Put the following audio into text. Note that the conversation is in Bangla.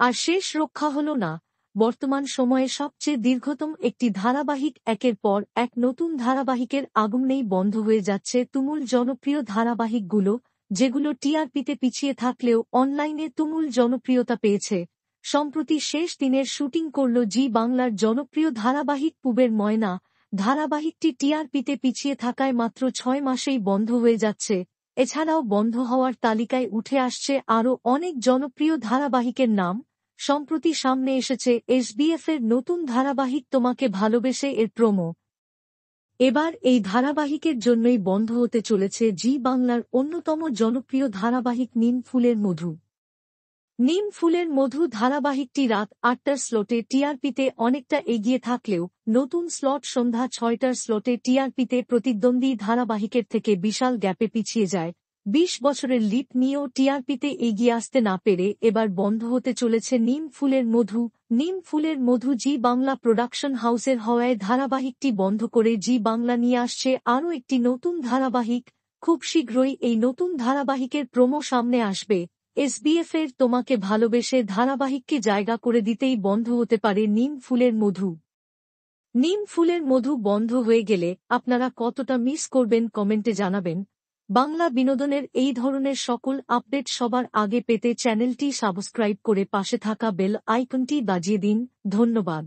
আর শেষ রক্ষা হল না। বর্তমান সময়ে সবচেয়ে দীর্ঘতম একটি ধারাবাহিক একের পর এক নতুন ধারাবাহিকের আগমনেই বন্ধ হয়ে যাচ্ছে তুমুল জনপ্রিয় ধারাবাহিকগুলো, যেগুলো টিআরপিতে পিছিয়ে থাকলেও অনলাইনে তুমুল জনপ্রিয়তা পেয়েছে। সম্প্রতি শেষ দিনের শুটিং করল জি বাংলার জনপ্রিয় ধারাবাহিক পুবের ময়না। ধারাবাহিকটি টিআরপিতে পিছিয়ে থাকায় মাত্র 6 মাসেই বন্ধ হয়ে যাচ্ছে। এছাড়াও বন্ধ হওয়ার তালিকায় উঠে আসছে আরও অনেক জনপ্রিয় ধারাবাহিকের নাম। সম্প্রতি সামনে এসেছে এসবিএফ-এর নতুন ধারাবাহিক তোমাকে ভালোবেসে এর প্রোমো। এবার এই ধারাবাহিকের জন্যই বন্ধ হতে চলেছে জি বাংলার অন্যতম জনপ্রিয় ধারাবাহিক নিম ফুলের মধু। নিম ফুলের মধু ধারাবাহিকটি রাত ৮টার স্লটে টিআরপিতে অনেকটা এগিয়ে থাকলেও নতুন স্লট সন্ধ্যা ৬টার স্লটে টিআরপিতে প্রতিদ্বন্দ্বী ধারাবাহিকের থেকে বিশাল গ্যাপে পিছিয়ে যায়। ২০ বছরের লিড নিয়েও টিআরপিতে এগিয়ে আসতে না পেরে এবার বন্ধ হতে চলেছে নিম ফুলের মধু। নিম ফুলের মধু জি বাংলা প্রোডাকশন হাউসের হওয়ায় ধারাবাহিকটি বন্ধ করে জি বাংলা নিয়ে আসছে আরও একটি নতুন ধারাবাহিক। খুব শীঘ্রই এই নতুন ধারাবাহিকের প্রোমো সামনে আসবে। এসবিএফ-এর তোমাকে ভালোবেসে ধারাবাহিককে জায়গা করে দিতেই বন্ধ হতে পারে নিম ফুলের মধু। নিম ফুলের মধু বন্ধ হয়ে গেলে আপনারা কতটা মিস করবেন কমেন্টে জানাবেন। বাংলা বিনোদনের এই ধরনের সকল আপডেট সবার আগে পেতে চ্যানেলটি সাবস্ক্রাইব করে পাশে থাকা বেল আইকনটি বাজিয়ে দিন। ধন্যবাদ।